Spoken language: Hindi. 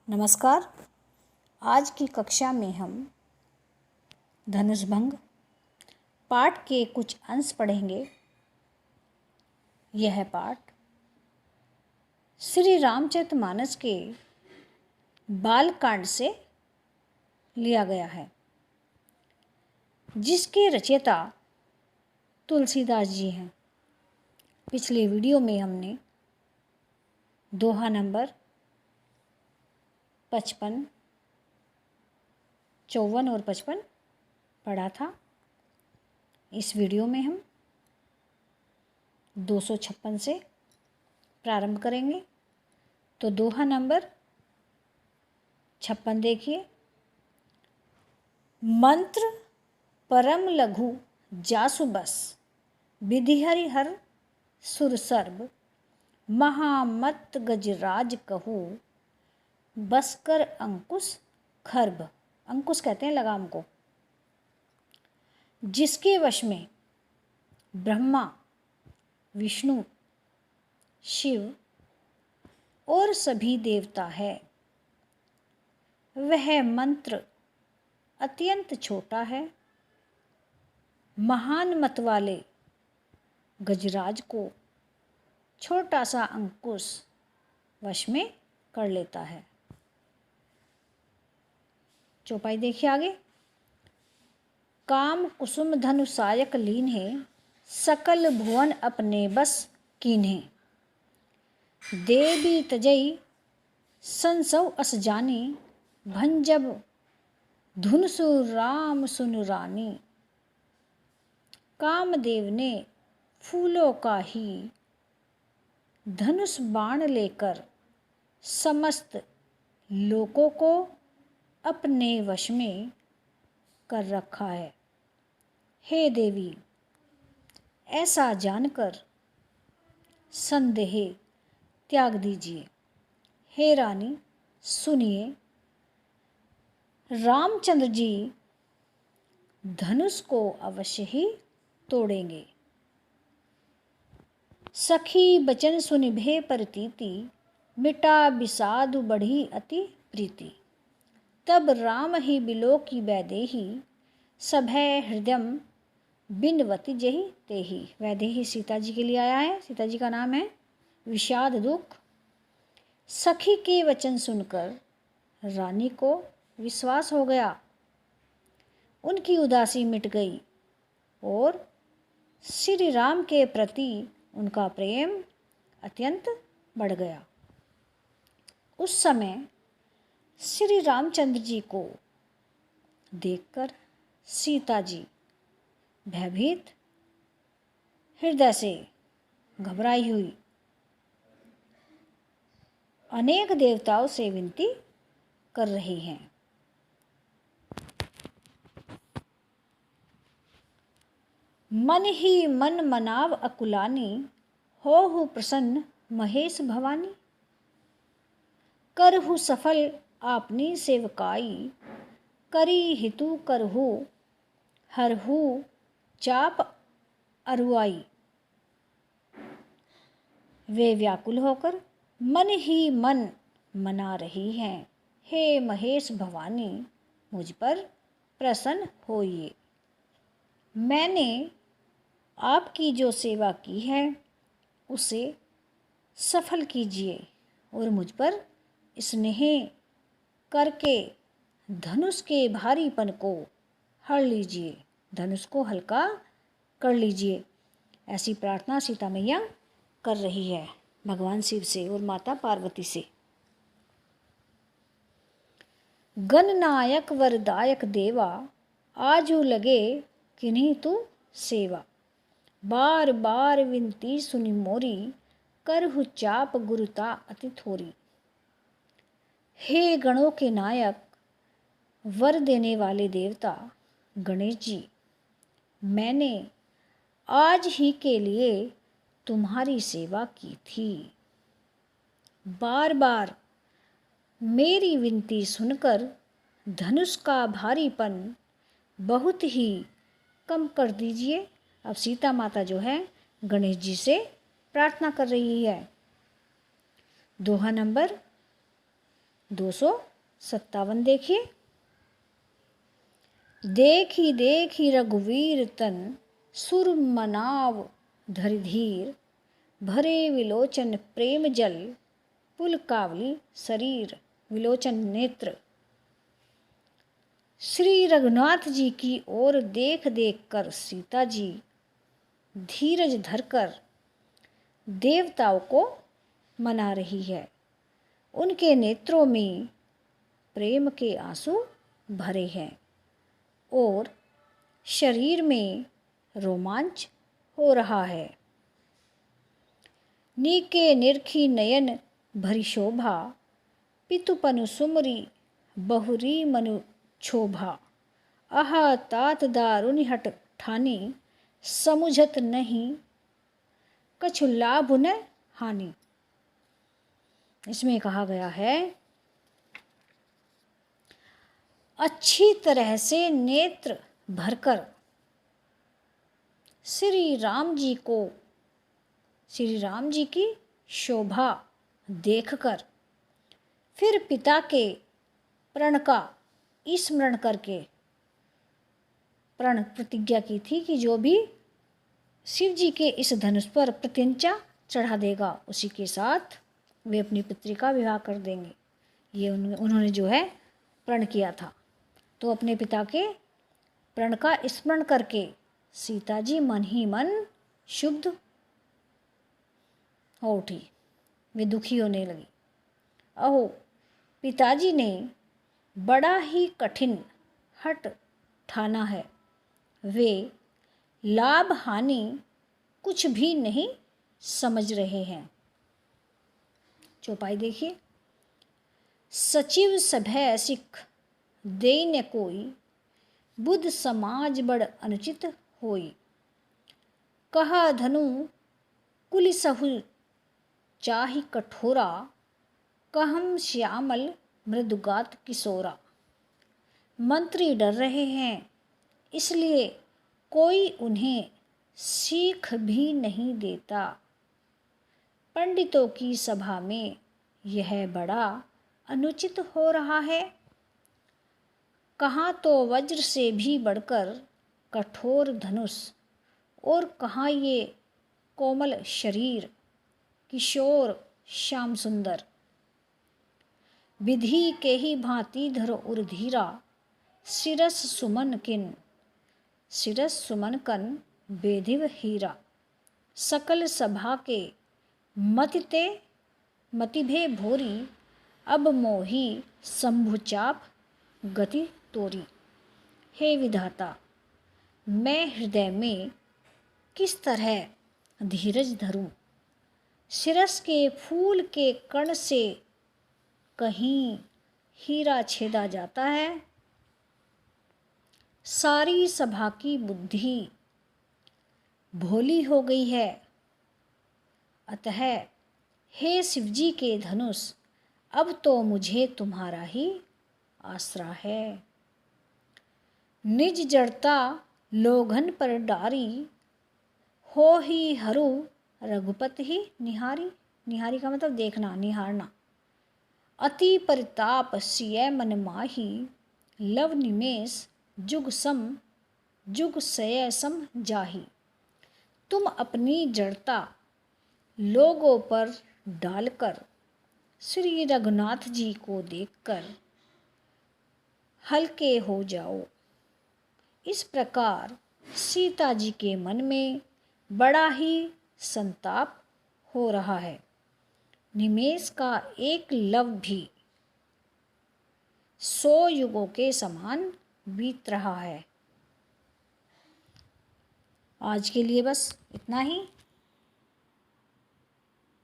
नमस्कार। आज की कक्षा में हम धनुष भंग पाठ के कुछ अंश पढ़ेंगे। यह पाठ श्री रामचरितमानस के बालकांड से लिया गया है, जिसके रचयिता तुलसीदास जी हैं। पिछले वीडियो में हमने दोहा नंबर 55, 54 और 55 पढ़ा था। इस वीडियो में हम 256 से प्रारंभ करेंगे। तो दोहा नंबर 56 देखिए। मंत्र परम लघु जासु बस, विधि हरिहर सुर सर्ब, महामत गजराज कहू, बसकर अंकुश खर्ब। अंकुश कहते हैं लगाम को। जिसके वश में ब्रह्मा, विष्णु, शिव और सभी देवता है, वह मंत्र अत्यंत छोटा है। महान मत वाले गजराज को छोटा सा अंकुश वश में कर लेता है। चौपाई देखिए आगे। काम कुसुम धनुषायक लीन है, सकल भुवन अपने बस कीन्हे। देवी तजई संसव अस जानी, भंजब धुन सु राम सुन रानी। कामदेव ने फूलों का ही धनुष बाण लेकर समस्त लोकों को अपने वश में कर रखा है। हे देवी, ऐसा जानकर संदेह त्याग दीजिए। हे रानी, सुनिए, रामचंद्र जी धनुष को अवश्य ही तोड़ेंगे। सखी बचन सुनिभे परतीति, मिटा विषादु बढ़ी अति प्रीति। तब राम ही बिलो की वैदेही, सभय हृदयम बिनवती जही तेही। वैदेही सीता जी के लिए आया है। सीता जी का नाम है। विषाद दुख। सखी के वचन सुनकर रानी को विश्वास हो गया, उनकी उदासी मिट गई और श्री राम के प्रति उनका प्रेम अत्यंत बढ़ गया। उस समय श्री रामचंद्र जी को देखकर सीता जी भयभीत हृदय से घबराई हुई अनेक देवताओं से विनती कर रही हैं। मन ही मन मनाव अकुलानी, होहु प्रसन्न महेश भवानी। करहु सफल आपनी सेवकाई, करी हितु करहु हरहु चाप अरुआई। वे व्याकुल होकर मन ही मन मना रही हैं। हे महेश भवानी, मुझ पर प्रसन्न होइए। मैंने आपकी जो सेवा की है उसे सफल कीजिए और मुझ पर स्नेह करके धनुष के भारीपन को हर लीजिए, धनुष को हल्का कर लीजिए। ऐसी प्रार्थना सीता मैया कर रही है भगवान शिव से और माता पार्वती से। गणनायक वरदायक देवा, आजू लगे किन्हीं तू सेवा। बार बार विनती सुनि मोरी, करहु चाप गुरुता अति थोरी। हे गणों के नायक, वर देने वाले देवता गणेश जी, मैंने आज ही के लिए तुम्हारी सेवा की थी। बार बार मेरी विनती सुनकर धनुष का भारीपन बहुत ही कम कर दीजिए। अब सीता माता जो है गणेश जी से प्रार्थना कर रही है। दोहा नंबर 257 देखिए। देखी रघुवीर तन सुर मनाव धरि धीर, भरे विलोचन प्रेम जल पुलकावली शरीर। विलोचन नेत्र। श्री रघुनाथ जी की ओर देख देख कर सीता जी धीरज धरकर देवताओं को मना रही है। उनके नेत्रों में प्रेम के आंसू भरे हैं और शरीर में रोमांच हो रहा है। नीके निरखी नयन भरी शोभा, पितुपनु सुमरी बहुरी मनु क्षोभा। आहा तात दारुनि हट ठानी, समुझत नहीं कछु लाभ न हानि। इसमें कहा गया है, अच्छी तरह से नेत्र भरकर श्री राम जी की शोभा देखकर फिर पिता के प्रण का स्मरण करके प्रण प्रतिज्ञा की थी कि जो भी शिव जी के इस धनुष पर प्रत्यंचा चढ़ा देगा उसी के साथ वे अपनी पुत्री का विवाह कर देंगे। ये उन्होंने जो है प्रण किया था। तो अपने पिता के प्रण का स्मरण करके सीता जी मन ही मन शुद्ध हो उठी। वे दुखी होने लगी। अहो, पिताजी ने बड़ा ही कठिन हट ठाना है। वे लाभ हानि कुछ भी नहीं समझ रहे हैं। चौपाई देखिए। सचिव सभय सिख देय न कोई, बुद्ध समाज बड़ अनुचित होई। कहा धनु कुलिसहु चाहि कठोरा, कहम श्यामल मृदुगात किशोरा। मंत्री डर रहे हैं इसलिए कोई उन्हें सीख भी नहीं देता। पंडितों की सभा में यह बड़ा अनुचित हो रहा है। कहाँ तो वज्र से भी बढ़कर कठोर धनुष और कहाँ ये कोमल शरीर किशोर श्याम सुंदर। विधि के ही भांति धरो उर धीरा, शिरस सुमन कन बेधिव हीरा। सकल सभा के मतिभे भोरी, अब मोही शंभुचाप गति तोरी। हे विधाता, मैं हृदय में किस तरह धीरज धरूं। शिरस के फूल के कण से कहीं हीरा छेदा जाता है। सारी सभा की बुद्धि भोली हो गई है। अतः हे शिवजी के धनुष, अब तो मुझे तुम्हारा ही आसरा है। निज जड़ता लोघन पर डारी, हो ही हरु रघुपति ही निहारी। निहारी का मतलब देखना, निहारना। अति परिताप सिय मन माही, लव निमेष जुग सय सम जाही। तुम अपनी जड़ता लोगों पर डालकर श्री रघुनाथ जी को देखकर हल्के हो जाओ। इस प्रकार सीता जी के मन में बड़ा ही संताप हो रहा है। निमेष का एक लव भी 100 युगों के समान बीत रहा है। आज के लिए बस इतना ही।